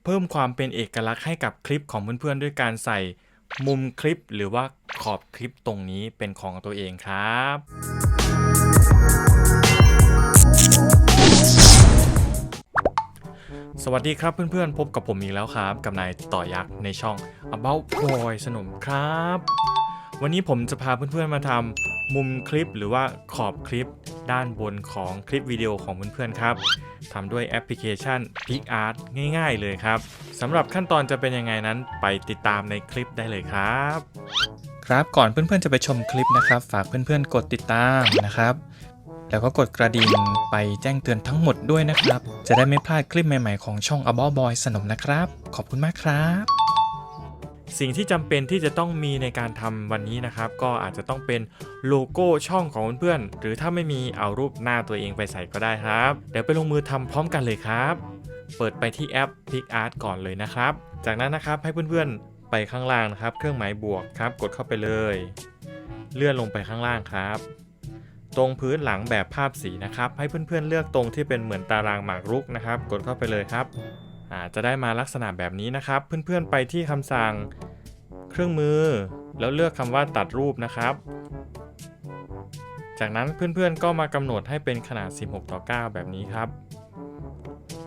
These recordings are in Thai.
เพิ่มความเป็นเอกลักษณ์ให้กับคลิปของเพื่อนๆด้วยการใส่มุมคลิปหรือว่าขอบคลิปตรงนี้เป็นของตัวเองครับสวัสดีครับเพื่อนๆพบกับผมอีกแล้วครับกับนายต่อยักษ์ในช่อง About Boy สนุมครับวันนี้ผมจะพาเพื่อนๆมาทำมุมคลิปหรือว่าขอบคลิปด้านบนของคลิปวิดีโอของเพื่อนๆครับทำด้วยแอปพลิเคชัน PicArt ง่ายๆเลยครับสำหรับขั้นตอนจะเป็นยังไงนั้นไปติดตามในคลิปได้เลยครับก่อนเพื่อนๆจะไปชมคลิปนะครับฝากเพื่อนๆกดติดตามนะครับแล้วก็กดกระดิ่งไปแจ้งเตือนทั้งหมดด้วยนะครับจะได้ไม่พลาดคลิปใหม่ๆของช่อง About Boy สนมนะครับขอบคุณมากครับสิ่งที่จำเป็นที่จะต้องมีในการทำวันนี้นะครับก็อาจจะต้องเป็นโลโก้ช่องของเพื่อนๆหรือถ้าไม่มีเอารูปหน้าตัวเองไปใส่ก็ได้ครับเดี๋ยวไปลงมือทำพร้อมกันเลยครับเปิดไปที่แอป PicArt ก่อนเลยนะครับจากนั้นนะครับให้เพื่อนๆไปข้างล่างนะครับเครื่องหมายบวกครับกดเข้าไปเลยเลื่อนลงไปข้างล่างครับตรงพื้นหลังแบบภาพสีนะครับให้เพื่อนๆเลือกตรงที่เป็นเหมือนตารางหมากรุกนะครับกดเข้าไปเลยครับจะได้มาลักษณะแบบนี้นะครับเพื่อนๆไปที่คำสั่งเครื่องมือแล้วเลือกคำว่าตัดรูปนะครับจากนั้นเพื่อนๆก็มากำหนดให้เป็นขนาด 16:9 แบบนี้ครับ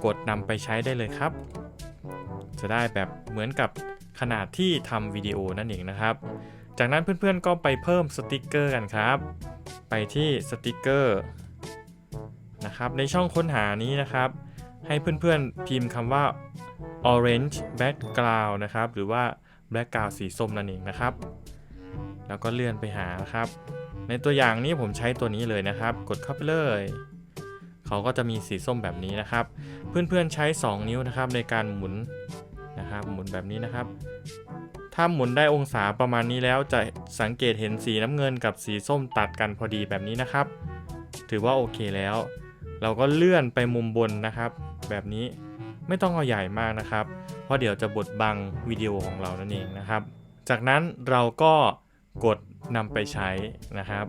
กดนำไปใช้ได้เลยครับจะได้แบบเหมือนกับขนาดที่ทำวิดีโอนั่นเองนะครับจากนั้นเพื่อนๆก็ไปเพิ่มสติกเกอร์กันครับไปที่สติกเกอร์นะครับในช่องค้นหานี้นะครับให้เพื่อนๆพิมพ์คำว่า orange background นะครับหรือว่า background สีส้มนั่นเองนะครับแล้วก็เลื่อนไปหานะครับในตัวอย่างนี้ผมใช้ตัวนี้เลยนะครับกดเข้าไปเลยเขาก็จะมีสีส้มแบบนี้นะครับเพื่อนๆใช้2นิ้วนะครับในการหมุนนะครับหมุนแบบนี้นะครับถ้าหมุนได้องศาประมาณนี้แล้วจะสังเกตเห็นสีน้ำเงินกับสีส้มตัดกันพอดีแบบนี้นะครับถือว่าโอเคแล้วเราก็เลื่อนไปมุมบนนะครับแบบนี้ไม่ต้องเอาใหญ่มากนะครับเพราะเดี๋ยวจะบดบังวิดีโอของเรานั่นเองนะครับจากนั้นเราก็กดนำไปใช้นะครับ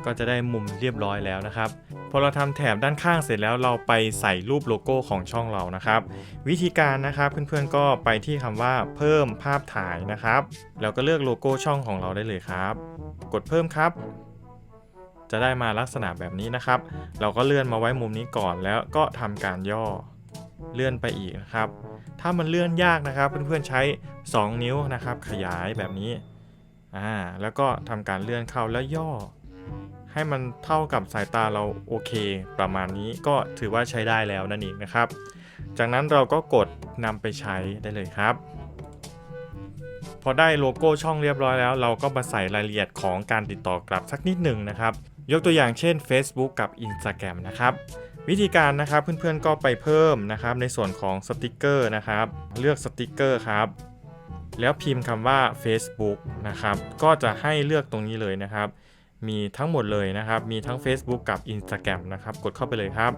ก็จะได้มุมเรียบร้อยแล้วนะครับพอเราทำแถบด้านข้างเสร็จแล้วเราไปใส่รูปโลโก้ของช่องเรานะครับวิธีการนะครับเพื่อนๆก็ไปที่คำว่าเพิ่มภาพถ่ายนะครับแล้วก็เลือกโลโก้ช่องของเราได้เลยครับกดเพิ่มครับจะได้มาลักษณะแบบนี้นะครับเราก็เลื่อนมาไว้มุมนี้ก่อนแล้วก็ทำการย่อเลื่อนไปอีกนะครับถ้ามันเลื่อนยากนะครับเพื่อนๆใช้2นิ้วนะครับขยายแบบนี้แล้วก็ทำการเลื่อนเข้าแล้วย่อให้มันเท่ากับสายตาเราโอเคประมาณนี้ก็ถือว่าใช้ได้แล้วนั่นเองนะครับจากนั้นเราก็กดนำไปใช้ได้เลยครับพอได้โลโก้ช่องเรียบร้อยแล้วเราก็มาใส่รายละเอียดของการติดต่อกลับสักนิดหนึ่งนะครับยกตัวอย่างเช่น Facebook กับ Instagram นะครับวิธีการนะครับเพื่อนๆก็ไปเพิ่มนะครับในส่วนของสติกเกอร์นะครับเลือกสติกเกอร์ครับแล้วพิมพ์คำว่า Facebook นะครับก็จะให้เลือกตรงนี้เลยนะครับมีทั้งหมดเลยนะครับมีทั้ง Facebook กับ Instagram นะครับกดเข้าไปเลยครับ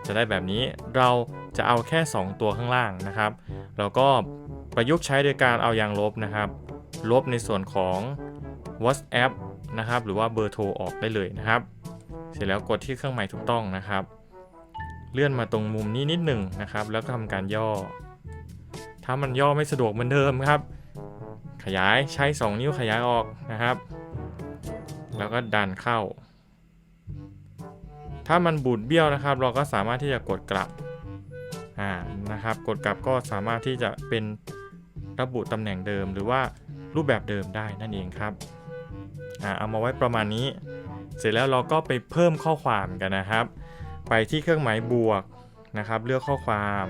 จะได้แบบนี้เราจะเอาแค่2ตัวข้างล่างนะครับเราก็ประยุกต์ใช้โดยการเอายางลบนะครับลบในส่วนของ WhatsApp นะครับหรือว่าเบอร์โทรออกได้เลยนะครับเสร็จแล้วกดที่เครื่องหมายถูกต้องนะครับเลื่อนมาตรงมุมนี้นิดหนึ่งนะครับแล้วก็ทำการย่อถ้ามันย่อไม่สะดวกเหมือนเดิมครับขยายใช้2นิ้วขยายออกนะครับแล้วก็ดันเข้าถ้ามันบูดเบี้ยวนะครับเราก็สามารถที่จะกดกลับนะครับกดกลับก็สามารถที่จะเป็นระบุตำแหน่งเดิมหรือว่ารูปแบบเดิมได้นั่นเองครับเอามาไว้ประมาณนี้เสร็จแล้วเราก็ไปเพิ่มข้อความกันนะครับไปที่เครื่องหมายบวกนะครับเลือกข้อความ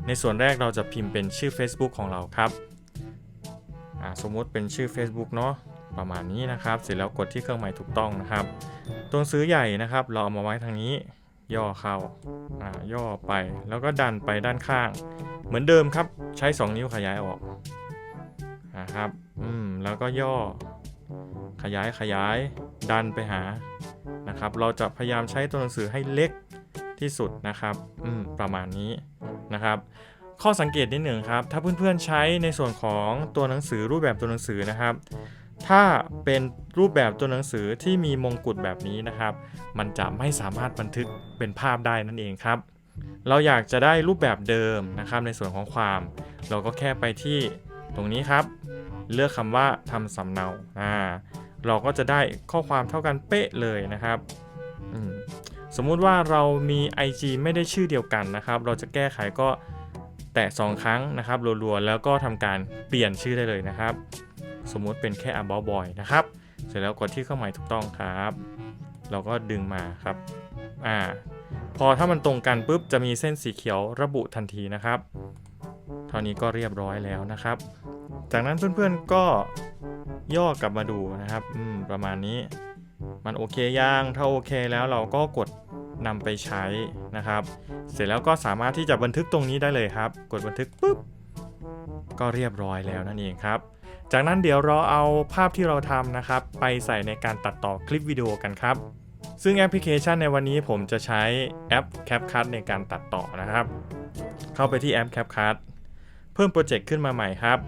ในส่วนแรกเราจะพิมพ์เป็นชื่อ Facebook ของเราครับสมมุติเป็นชื่อ Facebook เนาะประมาณนี้นะครับเสร็จแล้วกดที่เครื่องหมายถูกต้องนะครับตัวหนังสือใหญ่นะครับเราเอามาไว้ทางนี้ย่อเข้าย่อไปแล้วก็ดันไปด้านข้างเหมือนเดิมครับใช้2นิ้วขยายออกนะครับแล้วก็ย่อขยายดันไปหานะครับเราจะพยายามใช้ตัวหนังสือให้เล็กที่สุดนะครับประมาณนี้นะครับข้อสังเกตนิดหนึ่งครับถ้าเพื่อนๆใช้ในส่วนของตัวหนังสือรูปแบบตัวหนังสือนะครับถ้าเป็นรูปแบบตัวหนังสือที่มีมงกุฎแบบนี้นะครับมันจะไม่สามารถบันทึกเป็นภาพได้นั่นเองครับ เราอยากจะได้รูปแบบเดิมนะครับในส่วนของความเราก็แค่ไปที่ตรงนี้ครับเลือกคำว่าทำสำเนาเราก็จะได้ข้อความเท่ากันเป๊ะเลยนะครับสมมุติว่าเรามี IG ไม่ได้ชื่อเดียวกันนะครับเราจะแก้ไขก็แตะ2ครั้งนะครับรัวๆแล้วก็ทำการเปลี่ยนชื่อได้เลยนะครับสมมุติเป็นแค่ about boy นะครับเสร็จแล้วกดที่เครื่องหมายถูกต้องครับเราก็ดึงมาครับพอถ้ามันตรงกันปุ๊บจะมีเส้นสีเขียวระบุทันทีนะครับเท่านี้ก็เรียบร้อยแล้วนะครับจากนั้นเพื่อนๆก็ย่อกลับมาดูนะครับประมาณนี้มันโอเคยังถ้าโอเคแล้วเราก็กดนำไปใช้นะครับเสร็จแล้วก็สามารถที่จะบันทึกตรงนี้ได้เลยครับกดบันทึกปุ๊บก็เรียบร้อยแล้วนั่นเองครับจากนั้นเดี๋ยวเราเอาภาพที่เราทำนะครับไปใส่ในการตัดต่อคลิปวิดีโอกันครับซึ่งแอปพลิเคชันในวันนี้ผมจะใช้แอป CapCut ในการตัดต่อนะครับเข้าไปที่แอป CapCut เพิ่มโปรเจกต์ขึ้นมาใหม่ครับ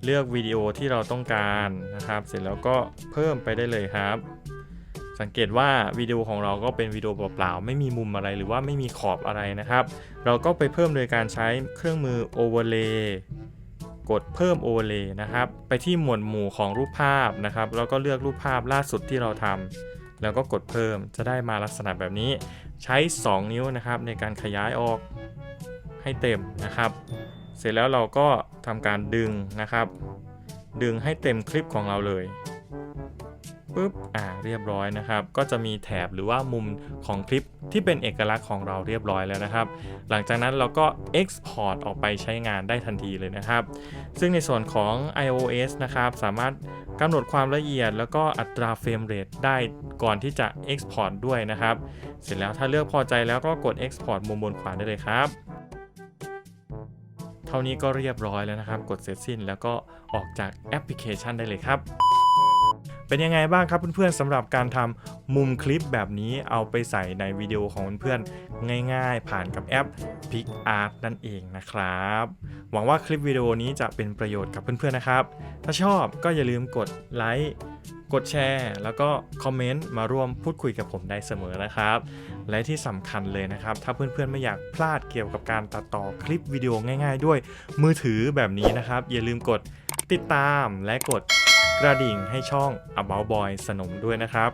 เลือกวิดีโอที่เราต้องการนะครับเสร็จแล้วก็เพิ่มไปได้เลยครับสังเกตว่าวิดีโอของเราก็เป็นวิดีโอเปล่าๆไม่มีมุมอะไรหรือว่าไม่มีขอบอะไรนะครับเราก็ไปเพิ่มโดยการใช้เครื่องมือ Overlay กดเพิ่ม Overlay นะครับไปที่หมวดหมู่ของรูปภาพนะครับแล้วก็เลือกรูปภาพล่าสุดที่เราทำแล้วก็กดเพิ่มจะได้มาลักษณะแบบนี้ใช้2นิ้วนะครับในการขยายออกให้เต็มนะครับเสร็จแล้วเราก็ทำการดึงนะครับดึงให้เต็มคลิปของเราเลยปุ๊บเรียบร้อยนะครับก็จะมีแถบหรือว่ามุมของคลิปที่เป็นเอกลักษณ์ของเราเรียบร้อยแล้วนะครับหลังจากนั้นเราก็ Export ออกไปใช้งานได้ทันทีเลยนะครับซึ่งในส่วนของ iOS นะครับสามารถกำหนดความละเอียดแล้วก็อัตราเฟรมเรทได้ก่อนที่จะ Export ด้วยนะครับเสร็จแล้วถ้าเลือกพอใจแล้วก็กด Export มุมบนขวาได้เลยครับเท่านี้ก็เรียบร้อยแล้วนะครับกดเสร็จสิ้นแล้วก็ออกจากแอปพลิเคชันได้เลยครับเป็นยังไงบ้างครับเพื่อนๆสำหรับการทำมุมคลิปแบบนี้เอาไปใส่ในวิดีโอของเพื่อนๆง่ายๆผ่านกับแอป PicArt นั่นเองนะครับหวังว่าคลิปวิดีโอนี้จะเป็นประโยชน์กับเพื่อนๆนะครับถ้าชอบก็อย่าลืมกดไลค์กดแชร์แล้วก็คอมเมนต์มาร่วมพูดคุยกับผมได้เสมอนะครับและที่สำคัญเลยนะครับถ้าเพื่อนๆไม่อยากพลาดเกี่ยวกับการตัดต่อคลิปวิดีโอง่ายๆด้วยมือถือแบบนี้นะครับอย่าลืมกดติดตามและกดกระดิ่งให้ช่อง About Boy สนมด้วยนะครับ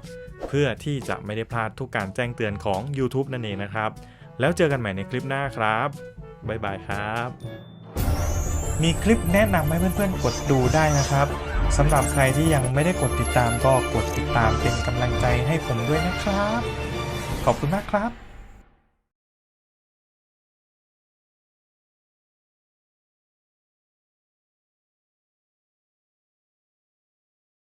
เพื่อที่จะไม่ได้พลาดทุกการแจ้งเตือนของ YouTube นั่นเองนะครับแล้วเจอกันใหม่ในคลิปหน้าครับบ๊ายบายครับมีคลิปแนะนำให้เพื่อนๆกดดูได้นะครับสำหรับใครที่ยังไม่ได้กดติดตามก็กดติดตามเป็นกำลังใจให้ผมด้วยนะครับขอบคุณมากครับ